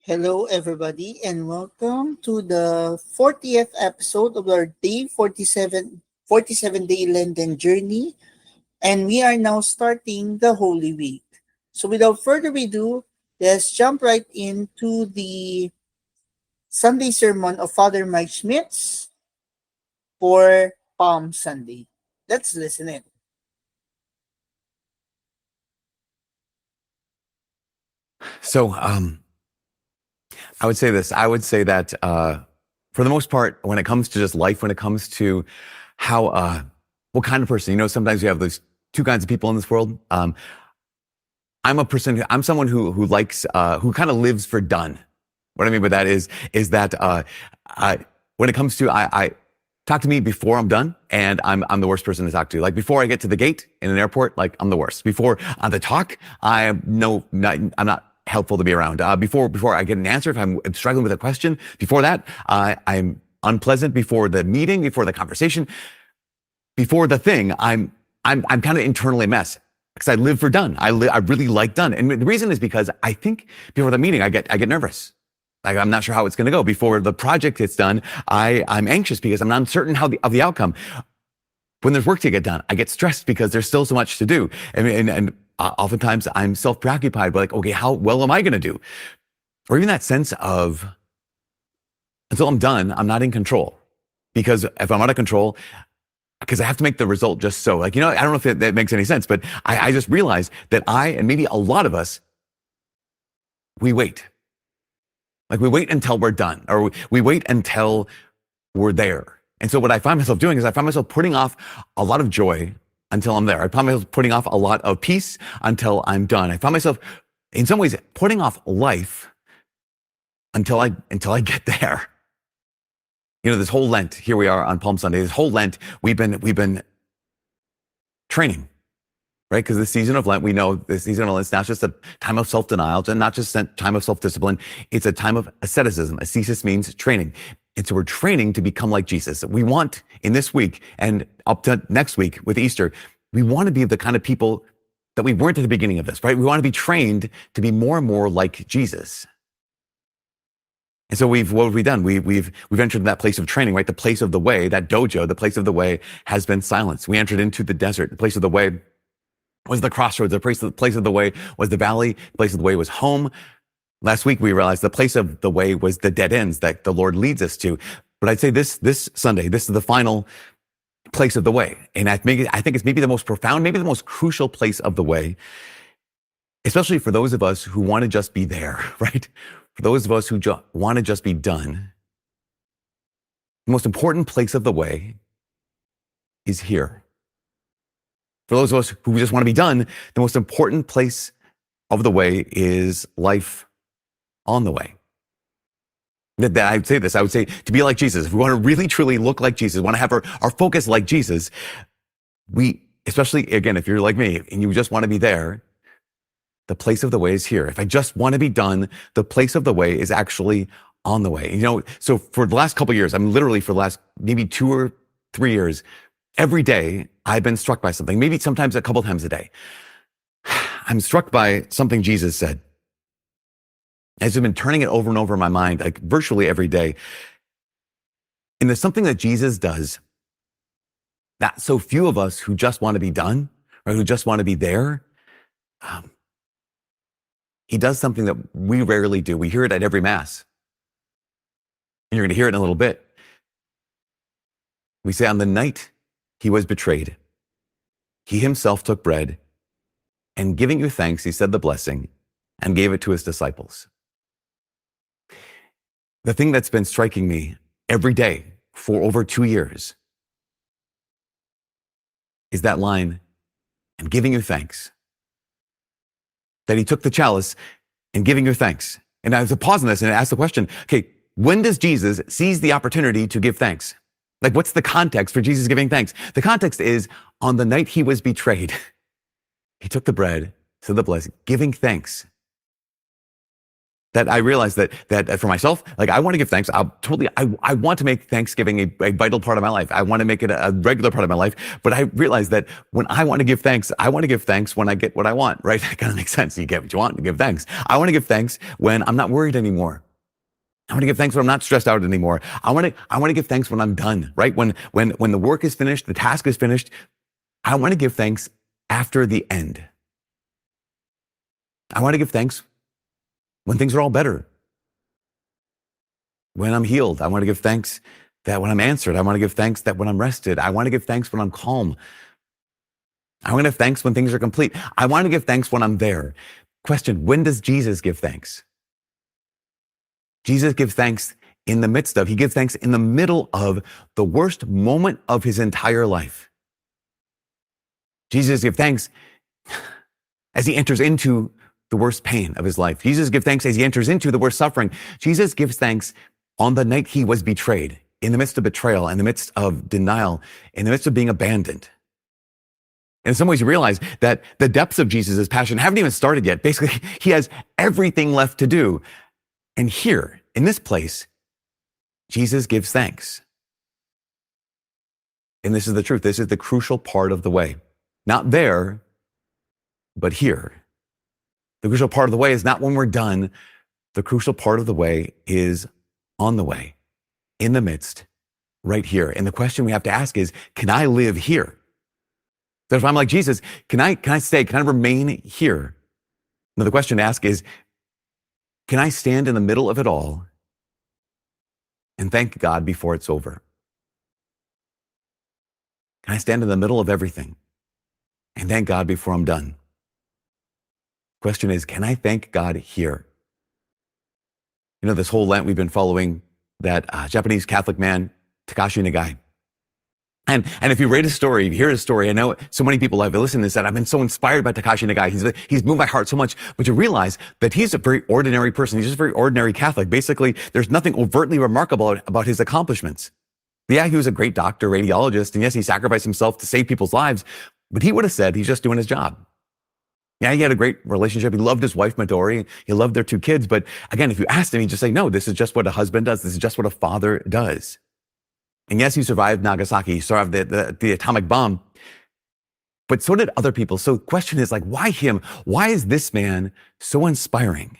Hello, everybody, and welcome to the 40th episode of our day 47 day Lenten journey. And we are now starting the Holy Week. So, without further ado, let's jump right into the Sunday sermon of Father Mike Schmitz for Palm Sunday. Let's listen in. So I would say this. I would say that for the most part, when it comes to just life, when it comes to how what kind of person, sometimes you have those two kinds of people in this world. I'm someone who likes who kind of lives for done. What I mean by that is that when it comes to I talk to me before I'm done, and I'm the worst person to talk to. Like before I get to the gate in an airport, like I'm the worst. Before on the talk, I'm not helpful to be around. Before I get an answer, if I'm struggling with a question, before that, I'm unpleasant. Before the meeting, before the conversation, before the thing, I'm kind of internally a mess because I live for done. I really like done, and the reason is because I think before the meeting, I get nervous. Like I'm not sure how it's going to go. Before the project gets done, I'm anxious because I'm not certain of the outcome. When there's work to get done, I get stressed because there's still so much to do. And oftentimes I'm self-preoccupied, like, okay, how well am I going to do? Or even that sense of, until I'm done, I'm not in control. Because if I'm out of control, because I have to make the result just so. Like, I don't know if that makes any sense, but I just realized that and maybe a lot of us, we wait. Like we wait until we're done, or we wait until we're there. And so what I find myself doing is I find myself putting off a lot of joy until I'm there. I find myself putting off a lot of peace until I'm done. I find myself in some ways putting off life until I get there. This whole Lent, here we are on Palm Sunday, this whole Lent, we've been training, right? Because the season of Lent, we know the season of Lent is not just a time of self-denial and not just a time of self-discipline. It's a time of asceticism. Ascesis means training. And so we're training to become like Jesus. We want in this week and up to next week with Easter, we want to be the kind of people that we weren't at the beginning of this, right? We want to be trained to be more and more like Jesus. And so what have we done? We've entered that place of training, right? The place of the way, that dojo, the place of the way has been silenced. We entered into the desert. The place of the way was the crossroads. The place of the way was the valley. The place of the way was home. Last week, we realized the place of the way was the dead ends that the Lord leads us to. But I'd say this Sunday, this is the final place of the way. And I think it's maybe the most profound, maybe the most crucial place of the way, especially for those of us who want to just be there, right? For those of us who want to just be done. The most important place of the way is here. For those of us who just want to be done, the most important place of the way is life on the way. I'd say this, I would say to be like Jesus. If we want to really truly look like Jesus, want to have our focus like Jesus, especially again, if you're like me and you just want to be there, the place of the way is here. If I just want to be done, the place of the way is actually on the way. So for the last couple of years, I'm literally for the last maybe 2 or 3 years, every day I've been struck by something, maybe sometimes a couple times a day. I'm struck by something Jesus said. I've been turning it over and over in my mind, like virtually every day. And there's something that Jesus does that so few of us who just want to be done or who just want to be there, he does something that we rarely do. We hear it at every Mass. And you're going to hear it in a little bit. We say on the night he was betrayed, he himself took bread, and giving you thanks, he said the blessing and gave it to his disciples. The thing that's been striking me every day for over 2 years is that line, and giving you thanks. That he took the chalice and giving you thanks. And I was to pause on this and ask the question, okay, when does Jesus seize the opportunity to give thanks? Like, what's the context for Jesus giving thanks? The context is on the night he was betrayed, he took the bread, said the blessing, giving thanks. that I realized that for myself, like I want to give thanks. I want to make Thanksgiving a vital part of my life. I want to make it a regular part of my life. But I realized that when I want to give thanks, I want to give thanks when I get what I want, right? That kind of makes sense. You get what you want, you give thanks. I want to give thanks when I'm not worried anymore. I want to give thanks when I'm not stressed out anymore. I want to give thanks when I'm done, right? When the work is finished, the task is finished. I want to give thanks after the end. I want to give thanks when things are all better. When I'm healed, I want to give thanks that when I'm answered. I want to give thanks that when I'm rested. I want to give thanks when I'm calm. I want to give thanks when things are complete. I want to give thanks when I'm there. Question, when does Jesus give thanks? Jesus gives thanks in the midst of, he gives thanks in the middle of the worst moment of his entire life. Jesus gives thanks as he enters into the worst pain of his life. Jesus gives thanks as he enters into the worst suffering. Jesus gives thanks on the night he was betrayed, in the midst of betrayal, in the midst of denial, in the midst of being abandoned. In some ways, you realize that the depths of Jesus' passion haven't even started yet. Basically, he has everything left to do. And here, in this place, Jesus gives thanks. And this is the truth. This is the crucial part of the way. Not there, but here. The crucial part of the way is not when we're done. The crucial part of the way is on the way, in the midst, right here. And the question we have to ask is, can I live here? So if I'm like Jesus, can I stay? Can I remain here? Now the question to ask is, can I stand in the middle of it all and thank God before it's over? Can I stand in the middle of everything and thank God before I'm done? Question is, can I thank God here? You know, this whole Lent we've been following that Japanese Catholic man, Takashi Nagai. And if you read his story, you hear his story, I know so many people have listened to this, that I've been so inspired by Takashi Nagai. He's moved my heart so much, but you realize that he's a very ordinary person. He's just a very ordinary Catholic. Basically, there's nothing overtly remarkable about his accomplishments. Yeah, he was a great doctor, radiologist, and yes, he sacrificed himself to save people's lives, but he would have said he's just doing his job. Yeah, he had a great relationship. He loved his wife, Midori. He loved their two kids. But again, if you asked him, he'd just say, no, this is just what a husband does. This is just what a father does. And yes, he survived Nagasaki. He survived the atomic bomb. But so did other people. So the question is like, why him? Why is this man so inspiring?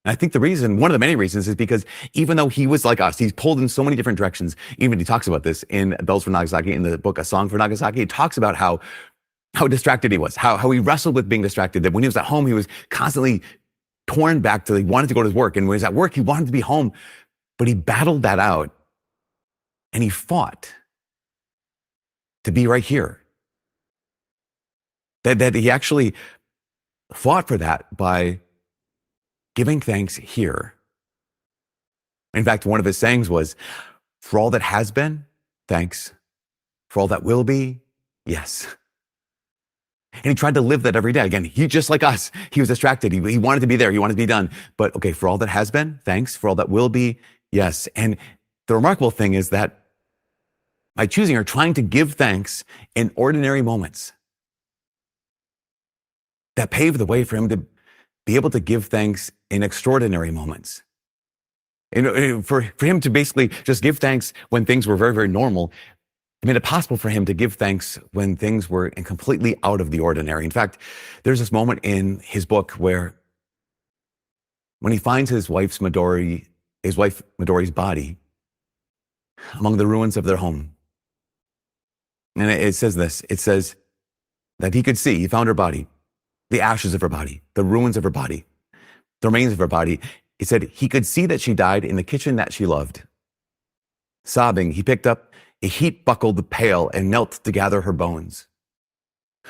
And I think the reason, one of the many reasons, is because even though he was like us, he's pulled in so many different directions. Even he talks about this in Bells for Nagasaki, in the book A Song for Nagasaki. He talks about how distracted he was, how he wrestled with being distracted, that when he was at home, he was constantly torn back to, he wanted to go to his work. And when he was at work, he wanted to be home, but he battled that out and he fought to be right here. That he actually fought for that by giving thanks here. In fact, one of his sayings was, for all that has been, thanks. For all that will be, yes. And he tried to live that every day. Again, he just like us, he was distracted. He wanted to be there. He wanted to be done. But okay, for all that has been, thanks. For all that will be, yes. And the remarkable thing is that by choosing or trying to give thanks in ordinary moments, that paved the way for him to be able to give thanks in extraordinary moments. And for him to basically just give thanks when things were very, very normal, it made it possible for him to give thanks when things were completely out of the ordinary. In fact, there's this moment in his book where when he finds his wife Midori's body among the ruins of their home. And it says this, it says that he found her body, the ashes of her body, the ruins of her body, the remains of her body. It said he could see that she died in the kitchen that she loved. Sobbing, he picked up a heat-buckled pail and knelt to gather her bones.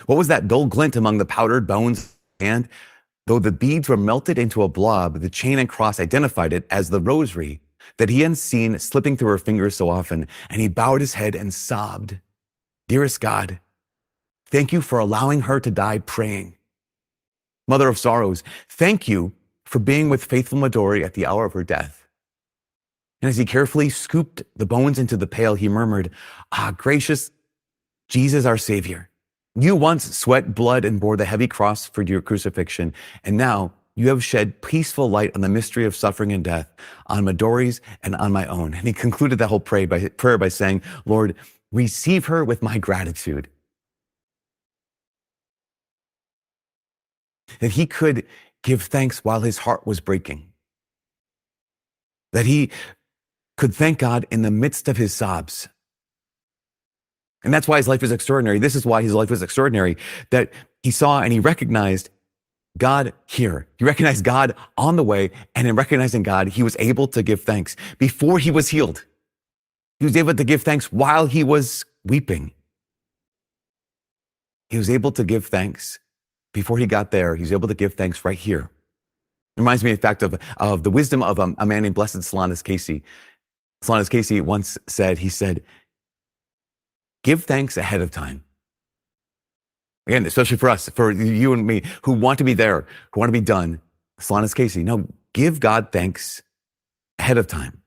What was that dull glint among the powdered bones? And though the beads were melted into a blob, the chain and cross identified it as the rosary that he had seen slipping through her fingers so often, and he bowed his head and sobbed, "Dearest God, thank you for allowing her to die praying. Mother of sorrows, thank you for being with faithful Midori at the hour of her death." And as he carefully scooped the bones into the pail, he murmured, "Ah, gracious Jesus, our Savior, you once sweat blood and bore the heavy cross for your crucifixion, and now you have shed peaceful light on the mystery of suffering and death, on Midori's and on my own. And he concluded that whole prayer by saying, Lord, receive her with my gratitude. That he could give thanks while his heart was breaking. That he could thank God in the midst of his sobs. And that's why his life is extraordinary. This is why his life was extraordinary, that he saw and he recognized God here. He recognized God on the way, and in recognizing God, he was able to give thanks before he was healed. He was able to give thanks while he was weeping. He was able to give thanks before he got there. He was able to give thanks right here. It reminds me, in fact, of the wisdom of a man named Blessed Solanus Casey. Solanus Casey once said, he said, give thanks ahead of time. Again, especially for us, for you and me, who want to be there, who want to be done. Solanus Casey, no, give God thanks ahead of time.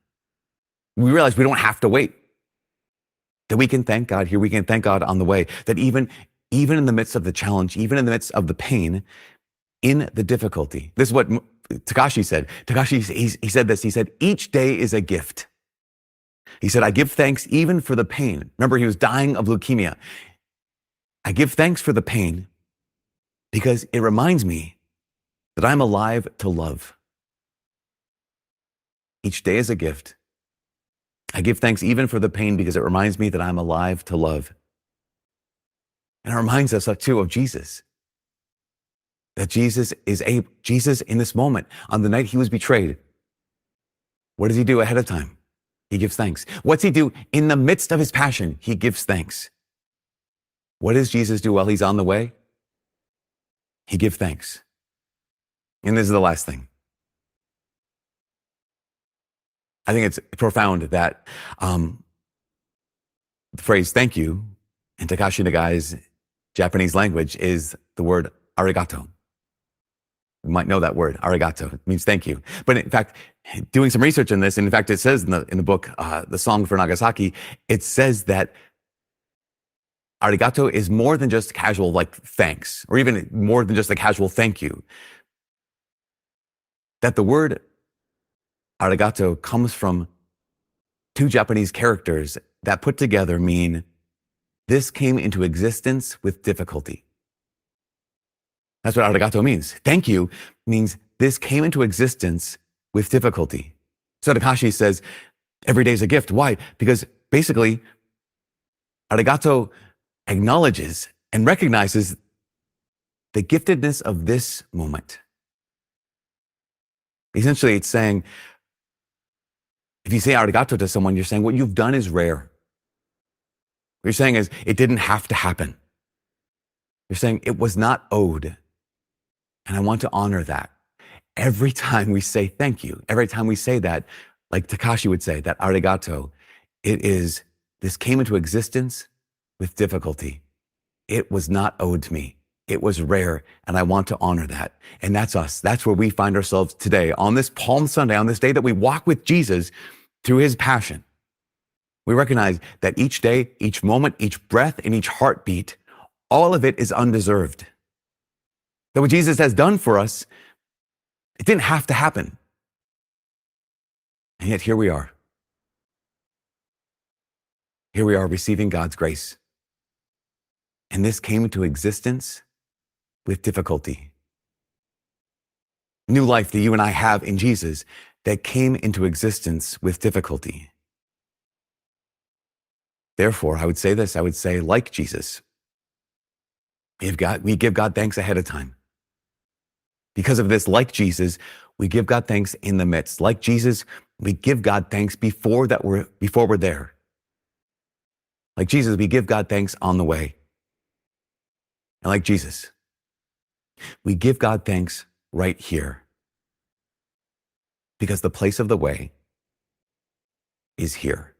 We realize we don't have to wait. That we can thank God here, we can thank God on the way. That even in the midst of the challenge, even in the midst of the pain, in the difficulty. This is what Takashi said. Takashi, he said this, he said, each day is a gift. He said, I give thanks even for the pain. Remember, he was dying of leukemia. I give thanks for the pain because it reminds me that I'm alive to love. Each day is a gift. I give thanks even for the pain because it reminds me that I'm alive to love. And it reminds us too of Jesus. That Jesus in this moment, on the night he was betrayed, what does he do ahead of time? He gives thanks. What's he do in the midst of his passion? He gives thanks. What does Jesus do while he's on the way? He gives thanks. And this is the last thing. I think it's profound that the phrase thank you in Takashi Nagai's Japanese language is the word arigato. You might know that word, arigato. It means thank you. But in fact, doing some research on this, and in fact, it says in the book, The Song for Nagasaki, it says that arigato is more than just casual, like thanks, or even more than just a casual thank you. That the word arigato comes from two Japanese characters that put together mean this came into existence with difficulty. That's what arigato means. Thank you means this came into existence with difficulty. So Takashi says, every day is a gift. Why? Because basically, arigato acknowledges and recognizes the giftedness of this moment. Essentially, it's saying, if you say arigato to someone, you're saying what you've done is rare. What you're saying is it didn't have to happen. You're saying it was not owed. And I want to honor that. Every time we say thank you, every time we say that, like Takashi would say, that arigato, it is, this came into existence with difficulty. It was not owed to me. It was rare, and I want to honor that. And that's us. That's where we find ourselves today, on this Palm Sunday, on this day that we walk with Jesus through his passion. We recognize that each day, each moment, each breath, and each heartbeat, all of it is undeserved. That what Jesus has done for us, it didn't have to happen. And yet here we are. Here we are receiving God's grace. And this came into existence with difficulty. New life that you and I have in Jesus that came into existence with difficulty. Therefore, I would say this, I would say, like Jesus, we give God thanks ahead of time. Because of this, like Jesus, we give God thanks in the midst. Like Jesus, we give God thanks before we're there. Like Jesus, we give God thanks on the way. And like Jesus, we give God thanks right here. Because the place of the way is here.